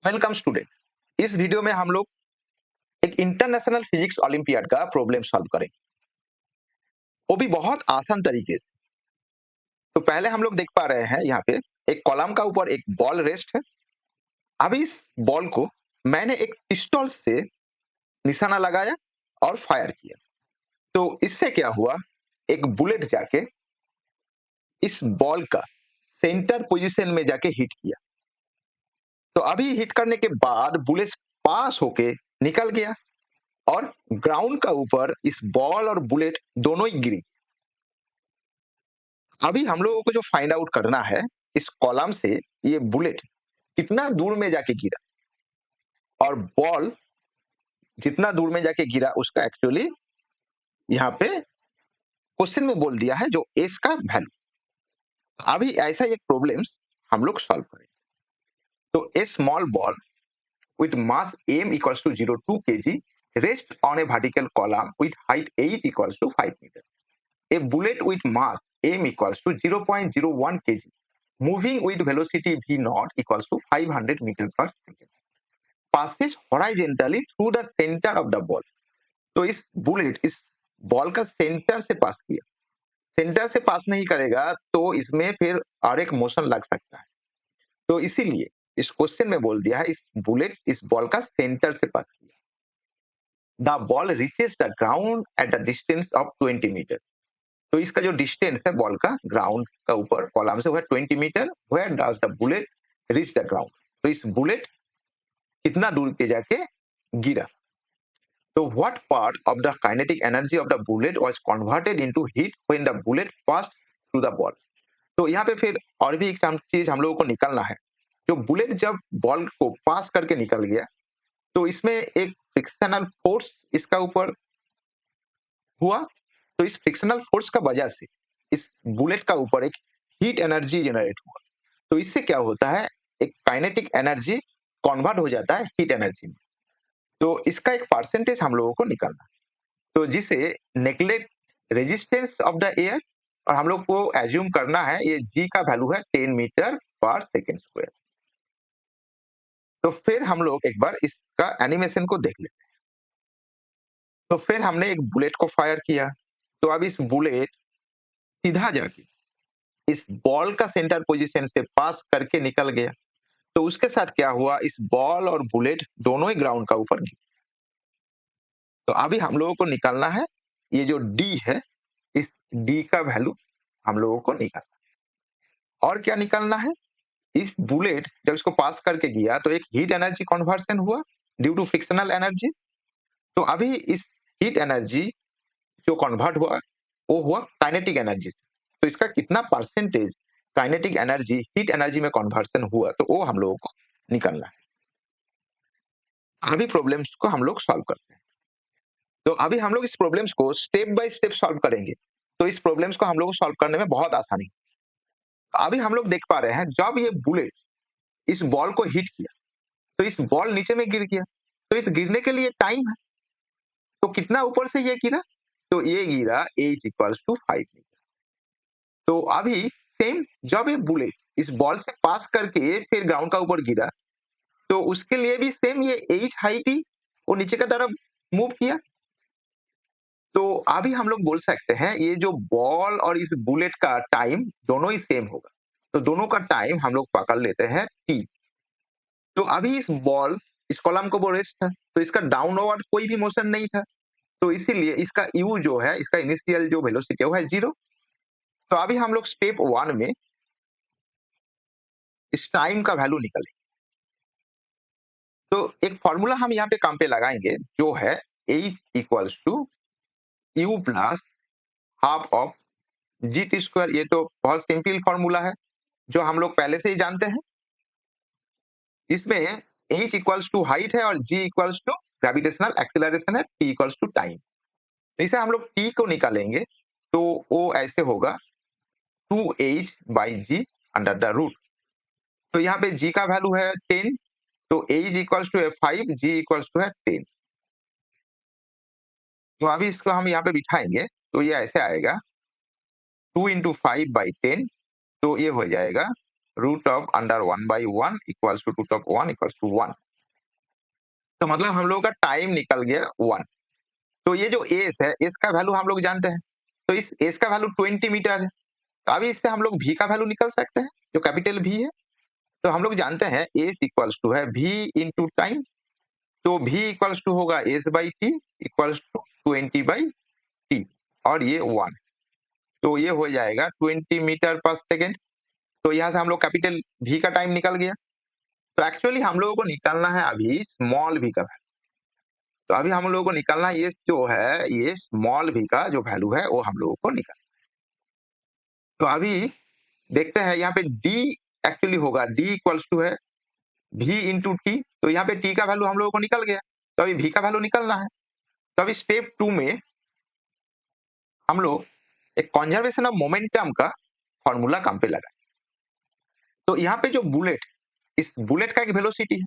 Welcome student. इस video में हम लोग एक इंटरनेशनल फिजिक्स ओलंपियाड का प्रॉब्लम सॉल्व करेंगे, वो भी बहुत आसान तरीके से। तो पहले हम लोग देख पा रहे हैं यहाँ पे एक कॉलम का ऊपर एक बॉल रेस्ट है। अब इस बॉल को मैंने एक पिस्टल से निशाना लगाया और फायर किया। तो इससे क्या हुआ, एक बुलेट जाके इस बॉल का सेंटर पोजीशन में जाके हिट किया। तो अभी हिट करने के बाद बुलेट पास होके निकल गया और ग्राउंड का ऊपर इस बॉल और बुलेट दोनों ही गिरी। अभी हम लोगों को जो फाइंड आउट करना है, इस कॉलम से ये बुलेट कितना दूर में जाके गिरा और बॉल जितना दूर में जाके गिरा उसका एक्चुअली यहाँ पे क्वेश्चन में बोल दिया है जो एस का वैल्यू। अभी ऐसा एक प्रॉब्लम्स हम लोग सॉल्व करेंगे। तो a small ball with mass m equals to 0.2 kg rest on a vertical column with height h equals to 5 meter. A bullet with mass m equals to 0.01 kg moving with velocity v naught equals to 500 meter per second passes horizontally through the center of the ball. तो इस bullet इस ball का centre से pass किया। Centre से पास नहीं करेगा तो इसमें फिर और एक मोशन लग सकता है। तो इसीलिए इस क्वेश्चन में बोल दिया है इस बुलेट इस बॉल का सेंटर से पास किया। The ball reaches the ground at the distance of 20 metre. तो इसका जो डिस्टेंस है बॉल का ग्राउंड का ऊपर कॉलम से वो है 20 metre. Where does the bullet reach the ground. तो इस बुलेट कितना दूर पे जाके गिरा। तो what part of the kinetic energy of the bullet was converted into heat when the bullet passed through the ball. तो यहाँ पे फिर और भी एक चीज हम लोगों को निकालना है। जो बुलेट जब बॉल को पास करके निकल गया तो इसमें एक फ्रिक्शनल फोर्स इसका ऊपर हुआ। तो इस फ्रिक्शनल फोर्स का वजह से इस बुलेट का ऊपर एक हीट एनर्जी जनरेट हुआ। तो इससे क्या होता है, एक काइनेटिक एनर्जी कन्वर्ट हो जाता है हीट एनर्जी में। तो इसका एक परसेंटेज हम लोगों को निकालना है। तो जिसे neglect resistance of the air और हम लोग को एज्यूम करना है ये जी का वैल्यू है 10 मीटर पर सेकेंड स्क्वायर। तो फिर हम लोग एक बार इसका एनिमेशन को देख लेते हैं। तो फिर हमने एक बुलेट को फायर किया। तो अब इस बुलेट सीधा जाके इस बॉल का सेंटर पोजीशन से पास करके निकल गया। तो उसके साथ क्या हुआ, इस बॉल और बुलेट दोनों ही ग्राउंड का ऊपर गिरे। तो अभी हम लोगों को निकालना है ये जो डी है, इस डी का वैल्यू हम लोगों को निकालना है। और क्या निकालना है, इस बुलेट जब इसको पास करके गया तो एक हीट एनर्जी कन्वर्सन हुआ ड्यू टू फ्रिक्शनल एनर्जी। तो अभी इस हीट एनर्जी जो कन्वर्ट हुआ वो हुआ काइनेटिक एनर्जी से। तो इसका कितना percentage kinetic energy heat energy में कन्वर्सन हुआ तो वो हम लोगों को निकालना है। अभी प्रॉब्लम्स को हम लोग सॉल्व करते हैं। तो अभी हम लोग इस प्रॉब्लम्स को स्टेप बाय स्टेप सॉल्व करेंगे। तो इस प्रॉब्लम्स को हम लोग को सॉल्व करने में बहुत आसानी। अभी हम लोग देख पा रहे हैं जब ये बुलेट इस बॉल को हिट किया तो इस बॉल नीचे में गिर गया। तो इस गिरने के लिए टाइम है। तो कितना ऊपर से ये गिरा, तो ये गिरा h इक्वल्स टू 5 मीटर। तो अभी सेम जब ये बुलेट इस बॉल से पास करके फिर ग्राउंड का ऊपर गिरा तो उसके लिए भी सेम ये h हाइट ही वो नीचे की तरफ मूव किया। तो अभी हम लोग बोल सकते हैं ये जो बॉल और इस बुलेट का टाइम दोनों ही सेम होगा। तो दोनों का टाइम हम लोग पकड़ लेते हैं t। तो अभी इस बॉल इस कॉलम को वो रेस्ट था तो इसका डाउनवर्ड कोई भी मोशन नहीं था। तो इसीलिए इसका u जो है, इसका इनिशियल जो वेलोसिटी है वो है 0। तो अभी हम लोग स्टेप 1 में इस टाइम का वैल्यू निकालें। तो एक फॉर्मूला हम यहाँ पे काम पे लगाएंगे जो है h equals to u plus half of G T square. ये तो बहुत सिंपल फॉर्मूला है जो हम लोग पहले से ही जानते हैं। इसमें h इक्वल्स टू हाइट है और g equals to gravitational acceleration है, p इक्वल्स टू टाइम। तो इसे हम लोग t को निकालेंगे तो वो ऐसे होगा 2h by G under the root. तो यहाँ पे g का वैल्यू है 10। तो h इक्वल्स टू है 5, g इक्वल्स टू है 10। तो अभी इसको हम यहाँ पे बिठाएंगे तो ये ऐसे आएगा 2 इंटू 5 बाई 10। तो ये हो जाएगा root of under 1/1 equals to root of 1 equals to 1। तो मतलब हम लोगों का टाइम निकल गया 1। तो ये जो एस है, एस का वैल्यू हम लोग जानते हैं, तो इस एस का वैल्यू 20 मीटर है। तो अभी इससे हम लोग भी का वैल्यू निकल सकते हैं, जो कैपिटल भी है। तो हम लोग जानते हैं एस इक्वल्स टू है भी इंटू टाइम। तो भी इक्वल्स टू होगा S by T equals to 20/t, और ये 1। तो ये हो जाएगा 20 मीटर पर सेकेंड। तो यहाँ से हम लोग कैपिटल भी का टाइम निकल गया। तो एक्चुअली हम लोगों को निकालना है अभी स्मॉल भी का वैल्यू। तो अभी हम लोगों को निकालना है ये जो है, ये स्मॉल भी का जो वैल्यू है वो हम लोगों को निकालना। तो अभी देखते हैं यहाँ पे डी एक्चुअली होगा, डी इक्वल्स टू है भी इंटू टी। तो यहाँ पे टी का वैल्यू हम लोगों को निकल गया, तो अभी भी का वैल्यू निकलना है। तो अभी स्टेप 2 में हम लोग एक कंजर्वेशन ऑफ मोमेंटम का फॉर्मूला काम पे लगाए। तो यहाँ पे जो बुलेट, इस बुलेट का एक वेलोसिटी है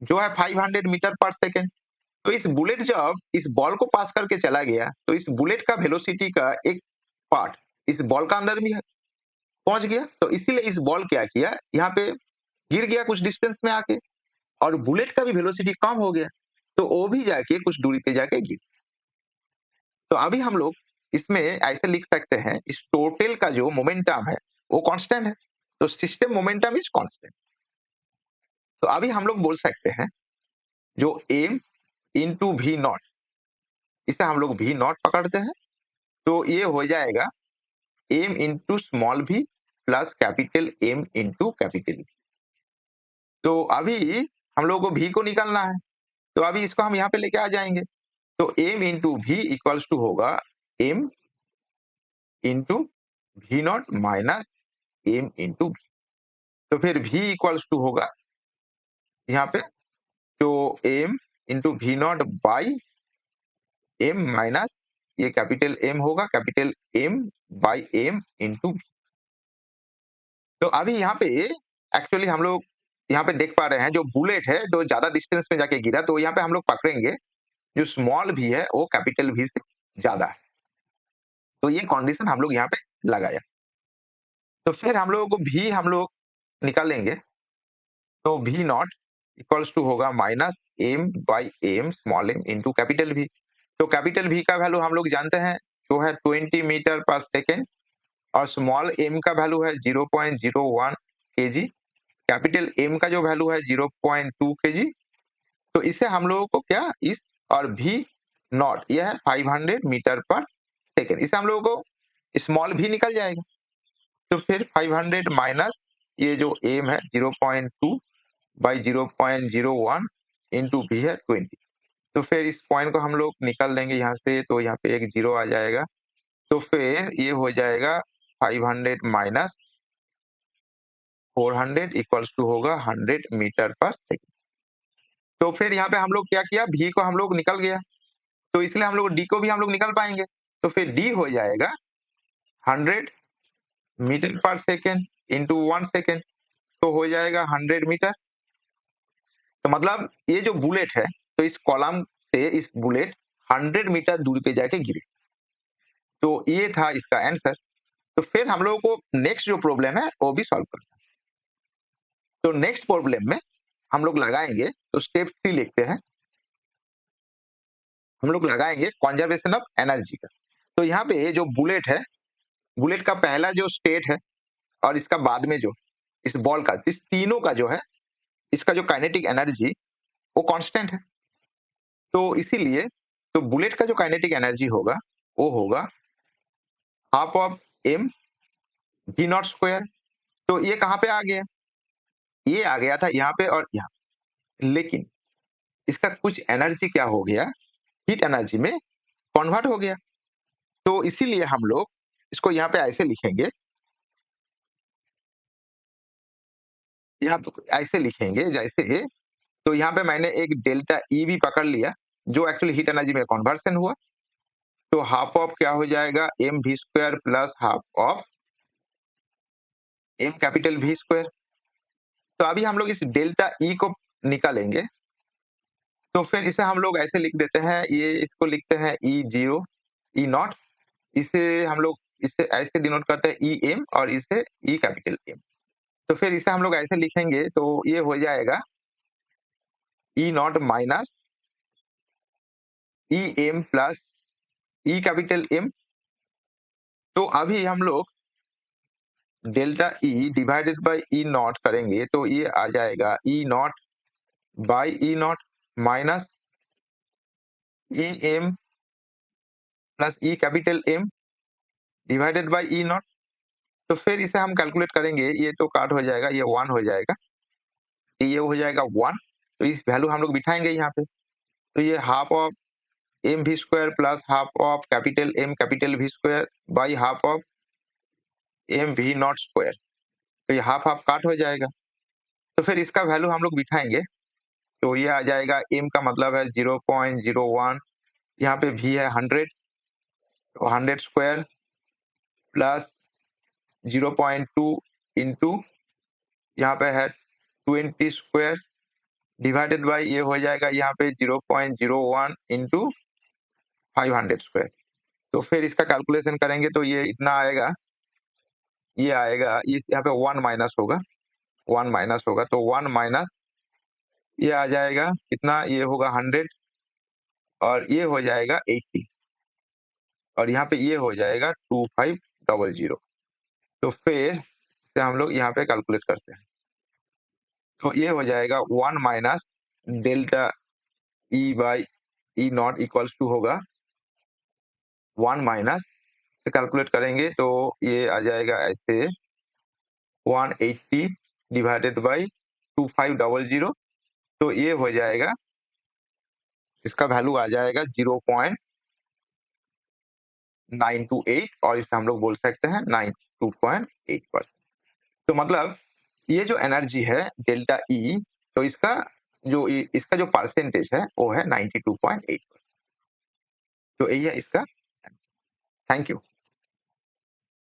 जो है 500 मीटर पर सेकेंड। तो इस बुलेट जब इस बॉल को पास करके चला गया, तो इस बुलेट का वेलोसिटी का एक पार्ट इस बॉल का अंदर भी है, पहुंच गया। तो इसीलिए इस बॉल क्या किया, यहाँ पे गिर गया कुछ डिस्टेंस में आके, और बुलेट का भी वेलोसिटी कम हो गया, तो वो भी जाके कुछ दूरी पे जाके गिर। तो अभी हम लोग इसमें ऐसे लिख सकते हैं, इस टोटल का जो मोमेंटम है वो कांस्टेंट है, तो सिस्टम मोमेंटम इज कांस्टेंट। तो अभी हम लोग बोल सकते हैं जो एम इंटू भी नॉट, इसे हम लोग भी नॉट पकड़ते हैं, तो ये हो जाएगा M into small V plus capital M into capital V. तो अभी हम लोगों को भी को निकालना है, तो अभी इसको हम यहाँ पे लेके आ जाएंगे। तो एम इंटू भी इक्वल्स टू होगा M into V not minus M into V. तो फिर भी इक्वल्स टू होगा यहाँ पे तो M into V naught by M minus ये कैपिटल एम होगा, capital M by M into V. तो अभी यहाँ पे एक्चुअली हम लोग यहाँ पे देख पा रहे हैं जो बुलेट है जो ज्यादा डिस्टेंस में जाके गिरा, तो यहाँ पे हम लोग पकड़ेंगे जो स्मॉल भी है वो कैपिटल भी से ज्यादा है। तो ये कंडीशन हम लोग यहाँ पे लगाया। तो फिर हम लोगों को भी हम लोग निकालेंगे, तो भी नॉट इक्वल्स टू होगा minus M by M small M into capital V. तो कैपिटल भी का वैल्यू हम लोग जानते हैं जो है 20 मीटर पर सेकेंड, और स्मॉल एम का वैल्यू है 0.01 केजी, कैपिटल एम का जो वैल्यू है 0.2 केजी। तो इसे हम लोगों को क्या इस, और भी नॉट यह है 500 मीटर पर सेकेंड, इसे हम लोगों को स्मॉल भी निकल जाएगा। तो फिर 500 माइनस ये जो एम है 0.2 बाई 0.01 इंटू भी है 20। तो फिर इस पॉइंट को हम लोग निकल देंगे यहाँ से, तो यहाँ पे एक जीरो आ जाएगा। तो फिर ये हो जाएगा 500 माइनस 400 इक्वल्स टू होगा 100 मीटर पर सेकेंड। तो फिर यहाँ पे हम लोग क्या किया, भी को हम लोग निकल गया, तो इसलिए हम लोग डी को भी हम लोग निकल पाएंगे। तो फिर डी हो जाएगा 100 मीटर पर सेकेंड इंटू 1 सेकेंड, तो हो जाएगा 100 मीटर। तो मतलब ये जो बुलेट है, तो इस कॉलम से इस बुलेट 100 मीटर दूरी पे जाके गिरे। तो ये था इसका आंसर। तो फिर हम लोगों को नेक्स्ट जो प्रॉब्लम है वो भी सॉल्व करना है। तो नेक्स्ट प्रॉब्लम में हम लोग लगाएंगे, तो स्टेप 3 लिखते हैं, हम लोग लगाएंगे कंजर्वेशन ऑफ एनर्जी का। तो यहाँ पे जो बुलेट है, बुलेट का पहला जो स्टेट है और इसका बाद में जो इस बॉल का, इस तीनों का जो है इसका जो काइनेटिक एनर्जी वो कांस्टेंट है। तो इसीलिए तो बुलेट का जो काइनेटिक एनर्जी होगा वो होगा हाफ ऑफ एम भी नॉट स्क्वायर। तो ये कहाँ पे आ गया, ये आ गया था यहाँ पे और यहाँ, लेकिन इसका कुछ एनर्जी क्या हो गया, हीट एनर्जी में कन्वर्ट हो गया। तो इसीलिए हम लोग इसको यहाँ पे ऐसे लिखेंगे, यहाँ पे ऐसे लिखेंगे जैसे, तो यहाँ पे मैंने एक डेल्टा ई भी पकड़ लिया जो एक्चुअली हीट एनर्जी में कन्वर्सन हुआ। तो हाफ ऑफ क्या हो जाएगा M V square plus half of M capital V square. तो अभी हम लोग इस डेल्टा ई को निकालेंगे, तो फिर इसे हम लोग ऐसे लिख देते हैं, ये इसको लिखते हैं ई जीरो ई नॉट, इसे हम लोग इसे ऐसे डिनोट करते हैं ई एम और इसे ई कैपिटल एम। तो फिर इसे हम लोग ऐसे लिखेंगे तो ये हो जाएगा E naught minus E M plus E capital M. तो अभी हम लोग delta E divided by E naught करेंगे तो ये आ जाएगा E naught by E naught minus E M plus E capital M divided by E naught. तो फिर इसे हम कैलकुलेट करेंगे, ये तो काट हो जाएगा, ये 1 हो जाएगा, ये हो जाएगा 1। तो इस वैल्यू हम लोग बिठाएंगे यहाँ पे, तो ये half of M V square plus half of capital M capital V square by half of M V not square. तो ये हाफ हाफ काट हो जाएगा। तो फिर इसका वैल्यू हम लोग बिठाएंगे, तो ये आ जाएगा एम का मतलब है 0.01, यहाँ पे वी है 100, तो 100 स्क्वायर प्लस 0.2 इंटू यहाँ पे है 20 स्क्वायर डिवाइडेड बाई ये हो जाएगा यहाँ पे 0.01 इंटू 500 स्क्वायर। तो फिर इसका कैलकुलेशन करेंगे तो ये इतना आएगा, ये आएगा इस यहाँ पे 1 माइनस होगा, 1 माइनस होगा, तो 1 माइनस ये आ जाएगा कितना, ये होगा 100 और ये हो जाएगा 80 और यहाँ पे ये हो जाएगा 2500। तो फिर से हम लोग यहाँ पे कैलकुलेट करते हैं, तो ये हो जाएगा 1 minus delta E by E not equals to होगा 1 माइनस से कैलकुलेट करेंगे तो ये आ जाएगा ऐसे 180 डिवाइडेड बाई 2500। तो ये हो जाएगा, इसका वैल्यू आ जाएगा 0.928 और इसे हम लोग बोल सकते हैं 92.8%। तो मतलब ये जो एनर्जी है डेल्टा ई, तो इसका जो परसेंटेज है वो है 92.8%। तो यही है इसका। Thank you.